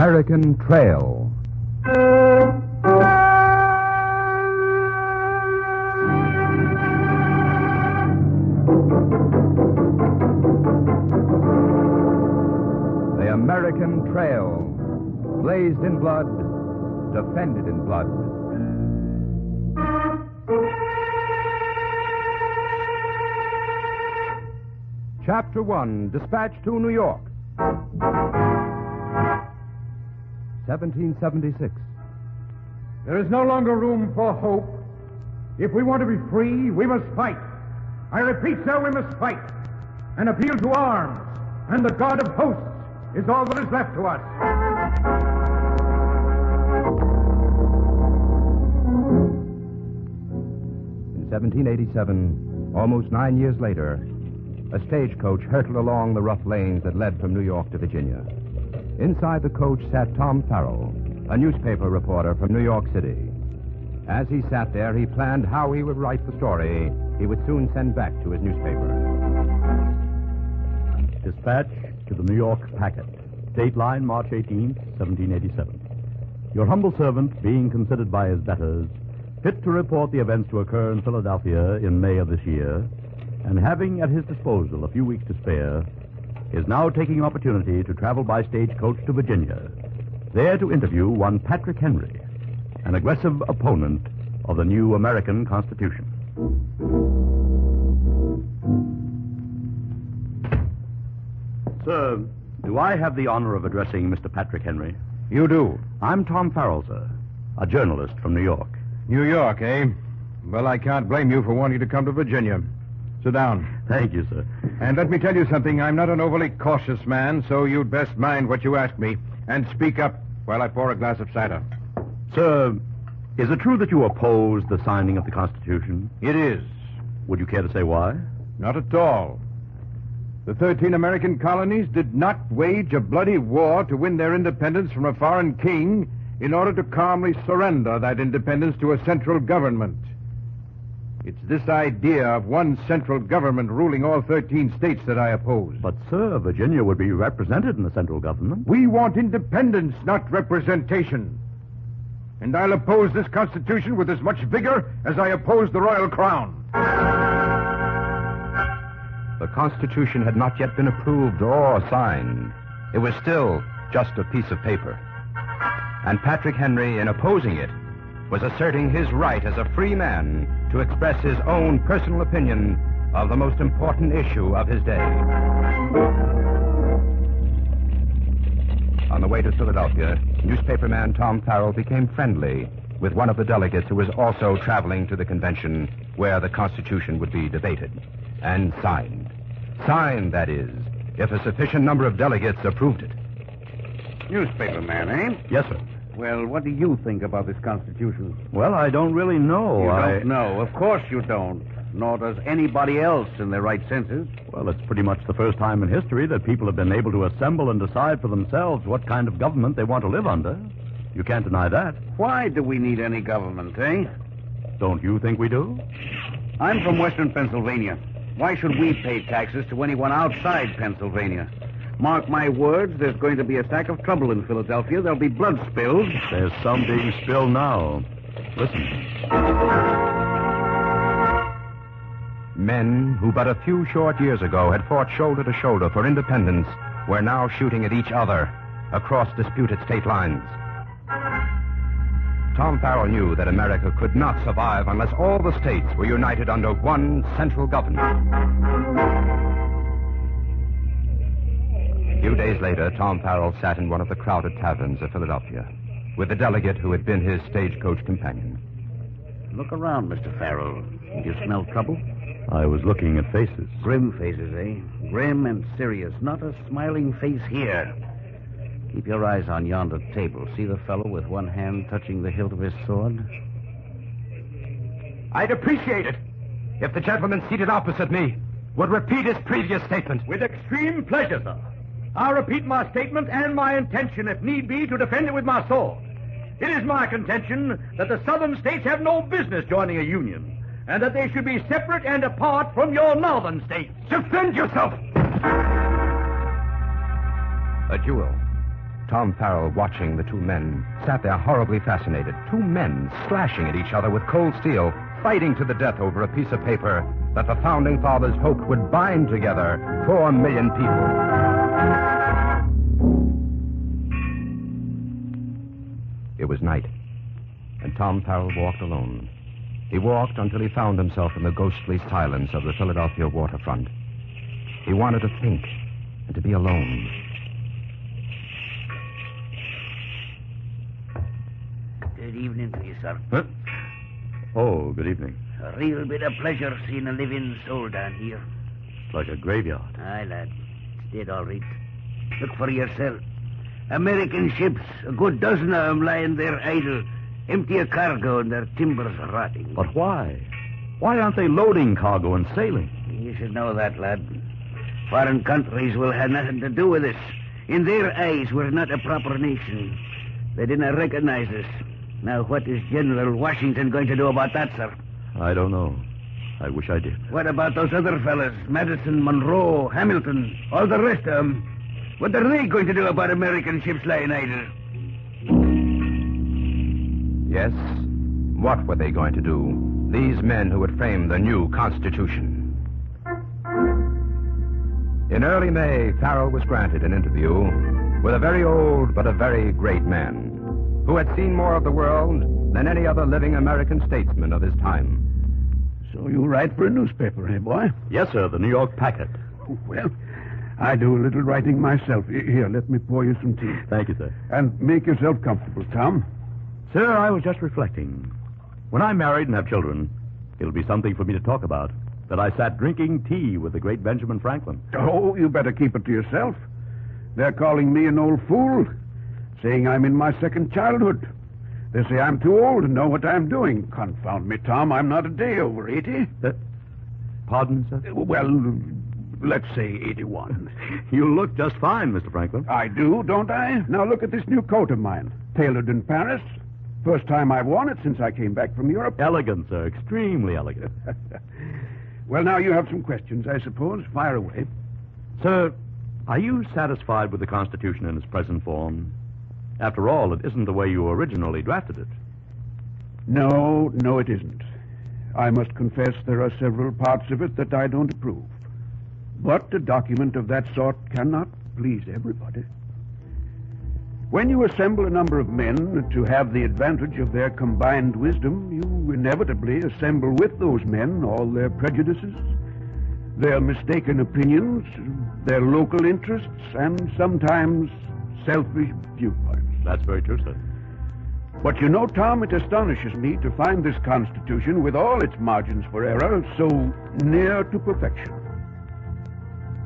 American Trail. The American Trail. Blazed in blood, defended in blood. Chapter 1, Dispatch to New York. 1776. There is no longer room for hope. If we want to be free, we must fight. I repeat, sir, we must fight. An appeal to arms and the God of hosts is all that is left to us. In 1787, almost 9 years later, a stagecoach hurtled along the rough lanes that led from New York to Virginia. Inside the coach sat Tom Farrell, a newspaper reporter from New York City. As he sat there, he planned how he would write the story he would soon send back to his newspaper. Dispatch to the New York Packet. Date line, March 18th, 1787. Your humble servant, being considered by his betters fit to report the events to occur in Philadelphia in May of this year, and having at his disposal a few weeks to spare, is now taking opportunity to travel by stagecoach to Virginia, there to interview one Patrick Henry, an aggressive opponent of the new American Constitution. Sir, do I have the honor of addressing Mr. Patrick Henry? You do. I'm Tom Farrell, sir, a journalist from New York. New York, eh? Well, I can't blame you for wanting to come to Virginia. Sit down. Thank you, sir. And let me tell you something. I'm not an overly cautious man, so you'd best mind what you ask me and speak up while I pour a glass of cider. Sir, is it true that you oppose the signing of the Constitution? It is. Would you care to say why? Not at all. The 13 American colonies did not wage a bloody war to win their independence from a foreign king in order to calmly surrender that independence to a central government. It's this idea of one central government ruling all 13 states that I oppose. But, sir, Virginia would be represented in the central government. We want independence, not representation. And I'll oppose this Constitution with as much vigor as I oppose the Royal Crown. The Constitution had not yet been approved or signed. It was still just a piece of paper. And Patrick Henry, in opposing it, was asserting his right as a free man to express his own personal opinion of the most important issue of his day. On the way to Philadelphia, newspaperman Tom Farrell became friendly with one of the delegates who was also traveling to the convention where the Constitution would be debated and signed. Signed, that is, if a sufficient number of delegates approved it. Newspaperman, eh? Yes, sir. Well, what do you think about this Constitution? Well, I don't really know. You don't know. Of course you don't. Nor does anybody else in their right senses. Well, it's pretty much the first time in history that people have been able to assemble and decide for themselves what kind of government they want to live under. You can't deny that. Why do we need any government, eh? Don't you think we do? I'm from western Pennsylvania. Why should we pay taxes to anyone outside Pennsylvania? Mark my words, there's going to be a stack of trouble in Philadelphia. There'll be blood spilled. There's some being spilled now. Listen. Men who but a few short years ago had fought shoulder to shoulder for independence were now shooting at each other across disputed state lines. Tom Farrell knew that America could not survive unless all the states were united under one central government. A few days later, Tom Farrell sat in one of the crowded taverns of Philadelphia with the delegate who had been his stagecoach companion. Look around, Mr. Farrell. You smell trouble? I was looking at faces. Grim faces, eh? Grim and serious. Not a smiling face here. Keep your eyes on yonder table. See the fellow with one hand touching the hilt of his sword? I'd appreciate it if the gentleman seated opposite me would repeat his previous statement. With extreme pleasure, sir. I'll repeat my statement and my intention, if need be, to defend it with my sword. It is my contention that the southern states have no business joining a union, and that they should be separate and apart from your northern states. Defend yourself! A duel. Tom Farrell, watching the two men, sat there horribly fascinated. Two men slashing at each other with cold steel, fighting to the death over a piece of paper that the Founding Fathers hoped would bind together 4 million people. It was night, and Tom Farrell walked alone. He walked until he found himself in the ghostly silence of the Philadelphia waterfront. He wanted to think and to be alone. Good evening to you, sir. Huh? Oh, good evening. A real bit of pleasure seeing a living soul down here. It's like a graveyard. Aye, lad. It's dead, all right. Look for yourself. American ships, a good dozen of them lying there idle, empty of cargo and their timbers rotting. But why? Why aren't they loading cargo and sailing? You should know that, lad. Foreign countries will have nothing to do with us. In their eyes, we're not a proper nation. They didn't recognize us. Now, what is General Washington going to do about that, sir? I don't know. I wish I did. What about those other fellas? Madison, Monroe, Hamilton, all the rest of them. What are they going to do about American ships lying idle? Yes, what were they going to do? These men who had framed the new Constitution. In early May, Farrell was granted an interview with a very old but a very great man who had seen more of the world than any other living American statesman of his time. So you write for a newspaper, eh, boy? Yes, sir, the New York Packet. Well, I do a little writing myself. Here, let me pour you some tea. Thank you, sir. And make yourself comfortable, Tom. Sir, I was just reflecting. When I'm married and have children, it'll be something for me to talk about. That I sat drinking tea with the great Benjamin Franklin. Oh, you better keep it to yourself. They're calling me an old fool, saying I'm in my second childhood. They say I'm too old to know what I'm doing. Confound me, Tom, I'm not a day over 80. Pardon, sir? Well, let's say 81. You look just fine, Mr. Franklin. I do, don't I? Now look at this new coat of mine. Tailored in Paris. First time I've worn it since I came back from Europe. Elegant, sir. Extremely elegant. Well, now you have some questions, I suppose. Fire away. Sir, are you satisfied with the Constitution in its present form? After all, it isn't the way you originally drafted it. No, it isn't. I must confess there are several parts of it that I don't approve. But a document of that sort cannot please everybody. When you assemble a number of men to have the advantage of their combined wisdom, you inevitably assemble with those men all their prejudices, their mistaken opinions, their local interests, and sometimes selfish viewpoints. That's very true, sir. But you know, Tom, it astonishes me to find this Constitution, with all its margins for error, so near to perfection.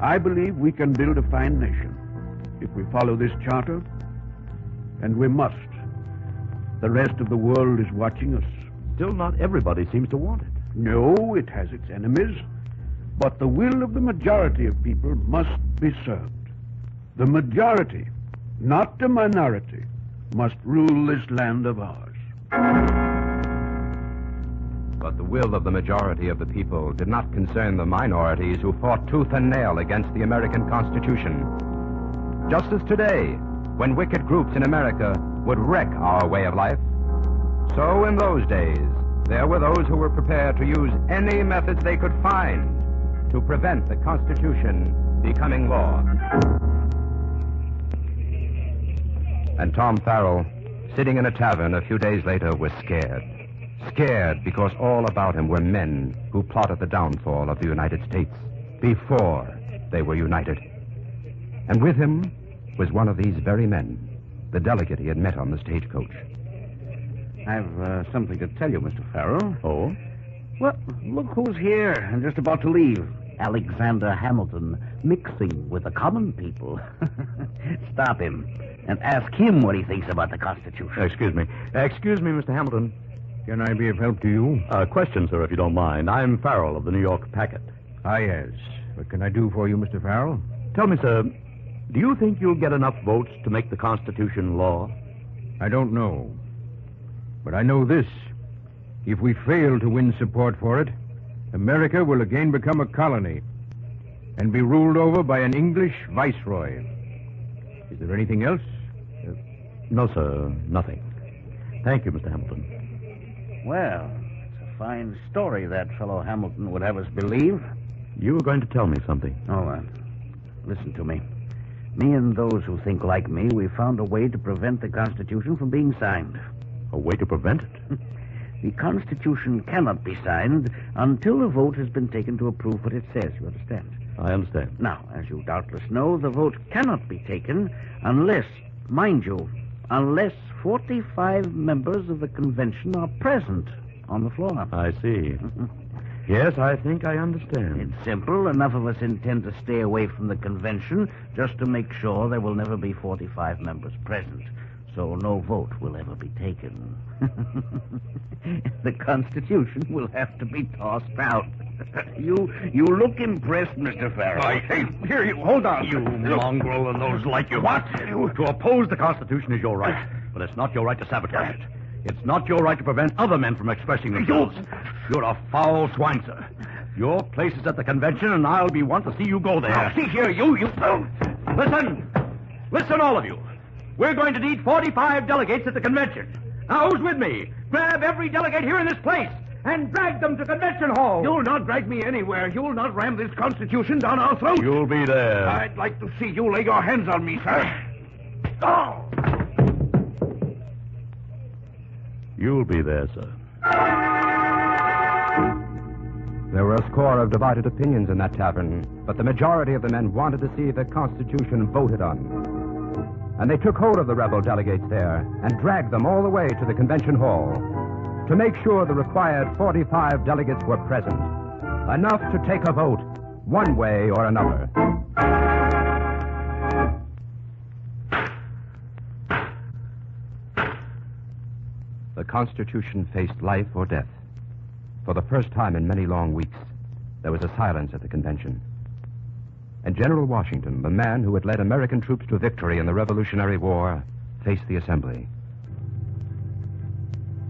I believe we can build a fine nation if we follow this charter, and we must. The rest of the world is watching us. Still, not everybody seems to want it. No, it has its enemies, but the will of the majority of people must be served. The majority, not the minority, must rule this land of ours. But the will of the majority of the people did not concern the minorities who fought tooth and nail against the American Constitution. Just as today, when wicked groups in America would wreck our way of life, so in those days, there were those who were prepared to use any methods they could find to prevent the Constitution becoming law. And Tom Farrell, sitting in a tavern a few days later, was scared. Scared because all about him were men who plotted the downfall of the United States before they were united. And with him was one of these very men, the delegate he had met on the stagecoach. I've something to tell you, Mr. Farrell. Oh? Well, look who's here and just about to leave. Alexander Hamilton, mixing with the common people. Stop him and ask him what he thinks about the Constitution. Excuse me, Mr. Hamilton. Can I be of help to you? Question, sir, if you don't mind. I'm Farrell of the New York Packet. Ah, yes. What can I do for you, Mr. Farrell? Tell me, sir, do you think you'll get enough votes to make the Constitution law? I don't know. But I know this. If we fail to win support for it, America will again become a colony and be ruled over by an English viceroy. Is there anything else? No, sir. Nothing. Thank you, Mr. Hamilton. Well, it's a fine story that fellow Hamilton would have us believe. You were going to tell me something. Oh, listen to me. Me and those who think like me, we found a way to prevent the Constitution from being signed. A way to prevent it? The Constitution cannot be signed until a vote has been taken to approve what it says, you understand? I understand. Now, as you doubtless know, the vote cannot be taken unless, mind you, unless 45 members of the convention are present on the floor. I see. Yes, I think I understand. It's simple. Enough of us intend to stay away from the convention just to make sure there will never be 45 members present. So no vote will ever be taken. The Constitution will have to be tossed out. You look impressed, Mr. Farrell. Hey, here, you hold on. You mongrel and those like you. What? To oppose the Constitution is your right, but it's not your right to sabotage it. It's not your right to prevent other men from expressing themselves. You're a foul swine, sir. Your place is at the convention, and I'll be one to see you go there. Now, see here, you... Listen! Listen, all of you. We're going to need 45 delegates at the convention. Now, who's with me? Grab every delegate here in this place and drag them to Convention Hall. You'll not drag me anywhere. You'll not ram this Constitution down our throats. You'll be there. I'd like to see you lay your hands on me, sir. Oh! You'll be there, sir. There were a score of divided opinions in that tavern, but the majority of the men wanted to see the Constitution voted on. And they took hold of the rebel delegates there and dragged them all the way to the convention hall to make sure the required 45 delegates were present, enough to take a vote one way or another. The Constitution faced life or death. For the first time in many long weeks, there was a silence at the convention. And General Washington, the man who had led American troops to victory in the Revolutionary War, faced the assembly.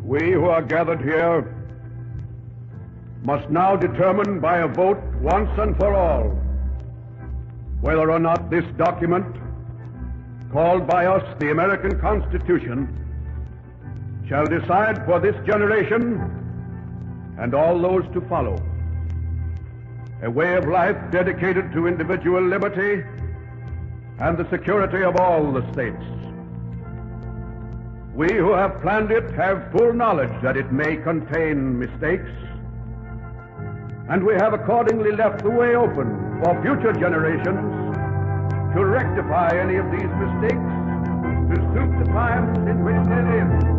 We who are gathered here must now determine by a vote once and for all whether or not this document, called by us the American Constitution, shall decide for this generation and all those to follow a way of life dedicated to individual liberty and the security of all the states. We who have planned it have full knowledge that it may contain mistakes, and we have accordingly left the way open for future generations to rectify any of these mistakes to suit the times in which they live.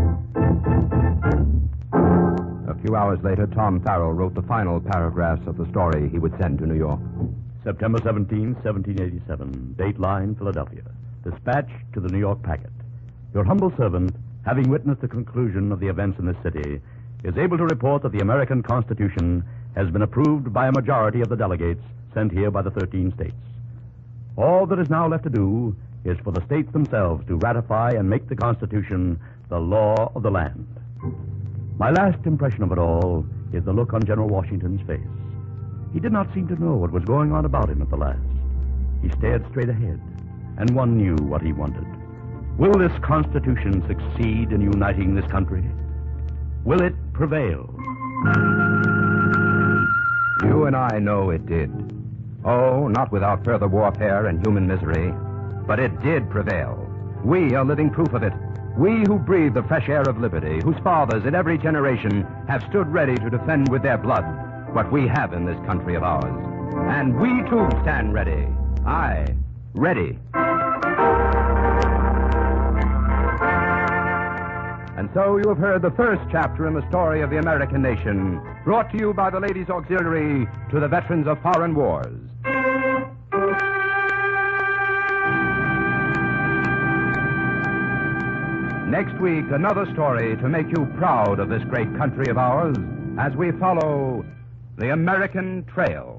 A few hours later, Tom Farrell wrote the final paragraphs of the story he would send to New York. September 17, 1787. Dateline, Philadelphia. Dispatch to the New York Packet. Your humble servant, having witnessed the conclusion of the events in this city, is able to report that the American Constitution has been approved by a majority of the delegates sent here by the 13 states. All that is now left to do is for the states themselves to ratify and make the Constitution the law of the land. My last impression of it all is the look on General Washington's face. He did not seem to know what was going on about him at the last. He stared straight ahead, and one knew what he wanted. Will this Constitution succeed in uniting this country? Will it prevail? You and I know it did. Oh, not without further warfare and human misery, but it did prevail. We are living proof of it. We who breathe the fresh air of liberty, whose fathers in every generation have stood ready to defend with their blood what we have in this country of ours. And we too stand ready. Aye, ready. And so you have heard the first chapter in the story of the American nation, brought to you by the Ladies' Auxiliary to the Veterans of Foreign Wars. Next week, another story to make you proud of this great country of ours as we follow the American Trail.